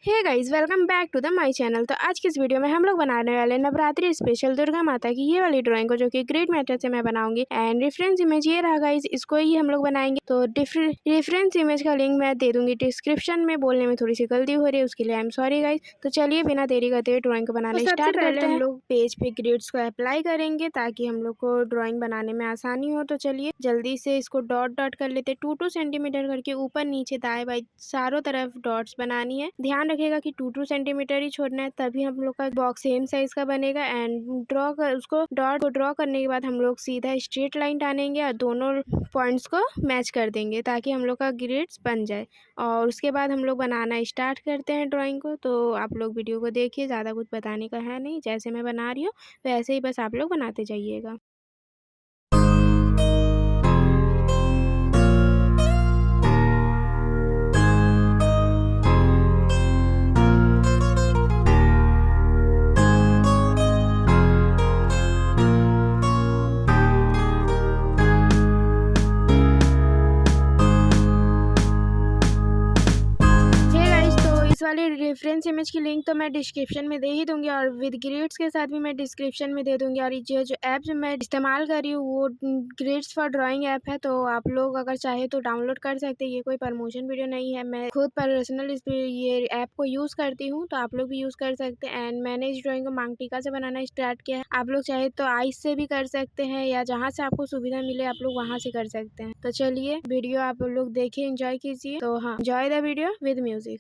Hey guys, welcome back to the my channel. तो आज की इस वीडियो में हम लोग बनाने वाले हैं नवरात्रि स्पेशल दुर्गा माता की ये वाली ड्राइंग को, जो कि ग्रेट मेथड से मैं बनाऊंगी। एंड रेफरेंस इमेज ये रहा गाइस, इसको ही हम लोग बनाएंगे। तो रेफरेंस इमेज का लिंक मैं दे दूंगी डिस्क्रिप्शन में। बोलने में थोड़ी सी गलती हो रही है, उसके लिए आई एम सॉरी गाइस। तो चलिए बिना देरी करते हुए ड्राइंग को बनाना स्टार्ट करते हैं। हम लोग पेज पे ग्रेड्स को अप्लाई करेंगे ताकि हम लोग को ड्रॉइंग बनाने में आसानी हो। तो चलिए जल्दी से इसको डॉट डॉट कर लेते हैं। 2-2 सेंटीमीटर करके ऊपर नीचे दाएं बाएं चारों तरफ डॉट्स बनानी है। ध्यान रखिएगा कि 2-2 सेंटीमीटर ही छोड़ना है, तभी हम लोग का बॉक्स सेम साइज का बनेगा। एंड उसको डॉट को ड्रॉ करने के बाद हम लोग सीधा स्ट्रेट लाइन टानेंगे और दोनों पॉइंट्स को मैच कर देंगे ताकि हम लोग का ग्रिड्स बन जाए। और उसके बाद हम लोग बनाना स्टार्ट करते हैं ड्राइंग को। तो आप लोग वीडियो को देखिए, ज़्यादा कुछ बताने का है नहीं, जैसे मैं बना रही हूँ वैसे ही बस आप लोग बनाते जाइएगा। इस वाली रेफरेंस इमेज की लिंक तो मैं डिस्क्रिप्शन में दे ही दूंगी, और विद ग्रेड्स के साथ भी मैं डिस्क्रिप्शन में दे दूंगी। और ये जो ऐप जो मैं इस्तेमाल कर रही हूँ वो ग्रेड्स फॉर ड्राइंग ऐप है, तो आप लोग अगर चाहे तो डाउनलोड कर सकते हैं। ये कोई प्रमोशन वीडियो नहीं है, मैं खुद पर्सनल ये ऐप को यूज़ करती हूँ, तो आप लोग भी यूज़ कर सकते हैं। एंड मैंने इस ड्राइंग को मांग टीका से बनाना स्टार्ट किया है। आप लोग चाहे तो आइस से भी कर सकते हैं, या जहाँ से आपको सुविधा मिले आप लोग वहाँ से कर सकते हैं। तो चलिए वीडियो आप लोग देखिए, एंजॉय कीजिए। तो हाँ, enjoy the video with music.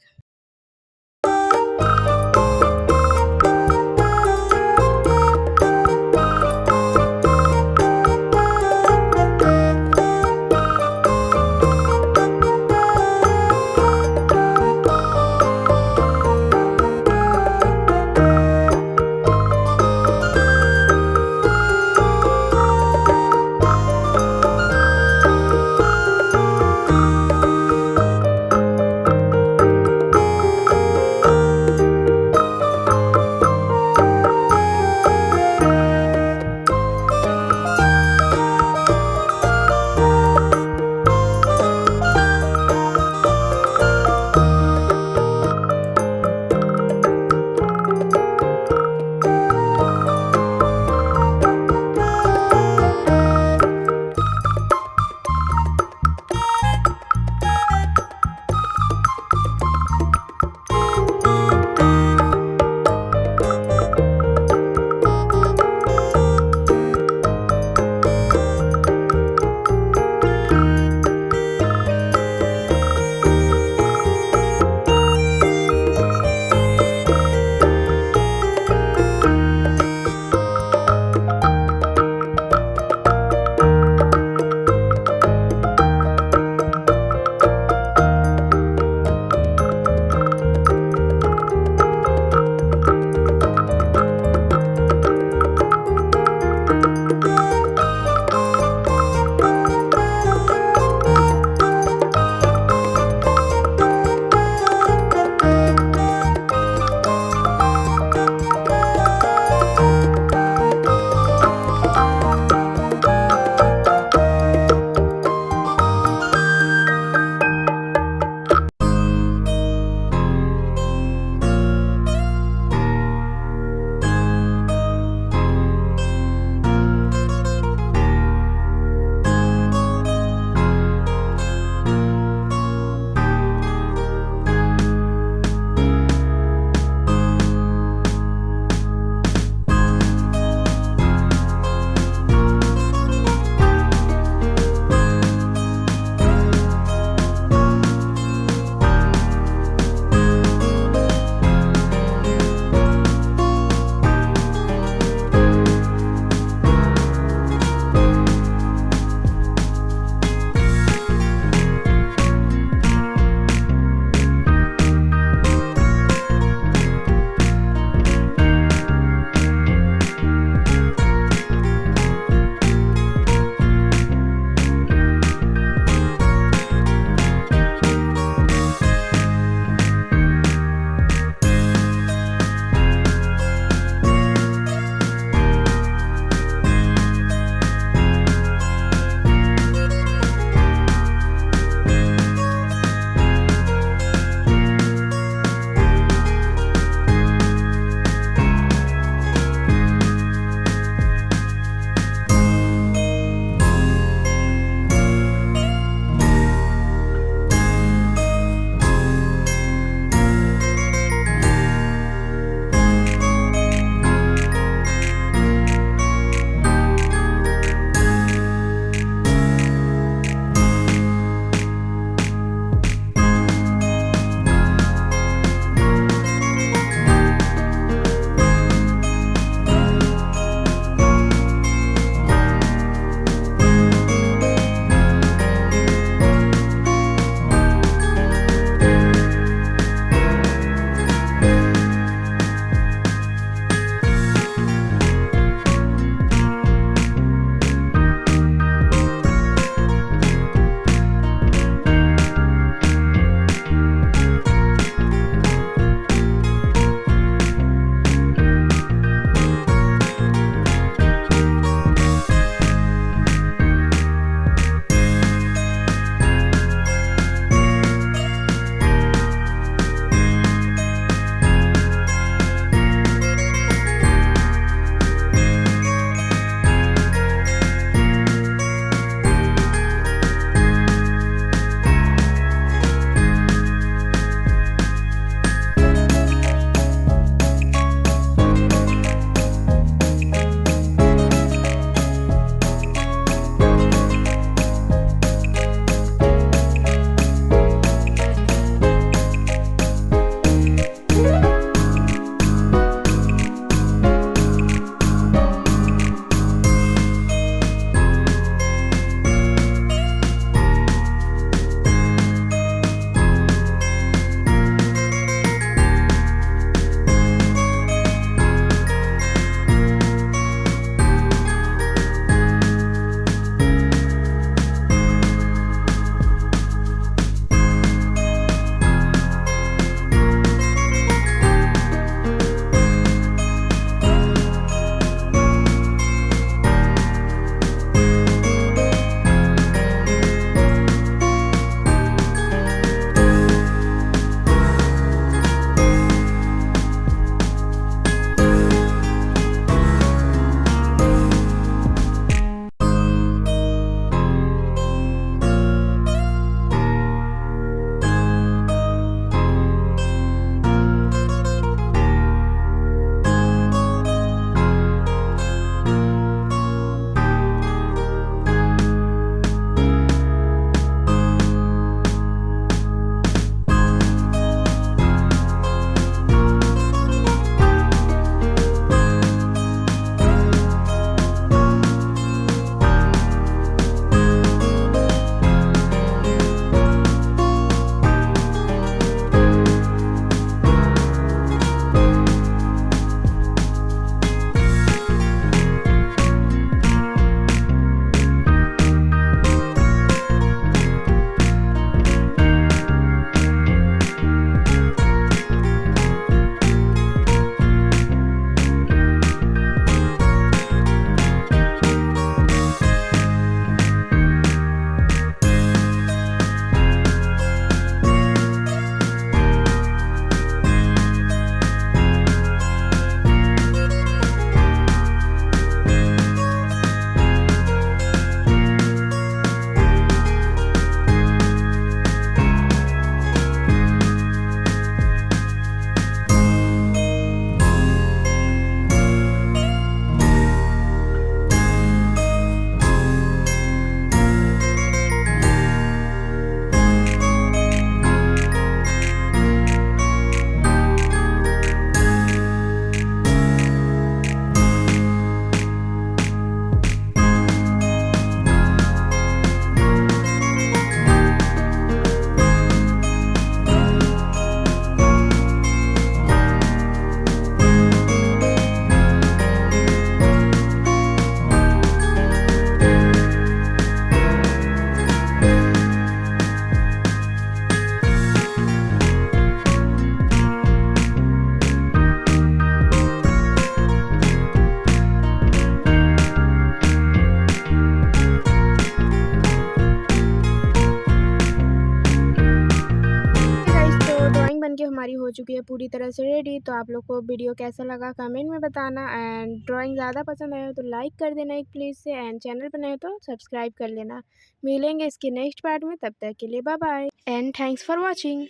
चुकी है पूरी तरह से रेडी। तो आप लोग को वीडियो कैसा लगा कमेंट में बताना, एंड ड्राइंग ज़्यादा पसंद आया तो लाइक कर देना एक प्लीज़ से, एंड चैनल पर नए हो तो सब्सक्राइब कर लेना। मिलेंगे इसके नेक्स्ट पार्ट में, तब तक के लिए bye bye and thanks for watching.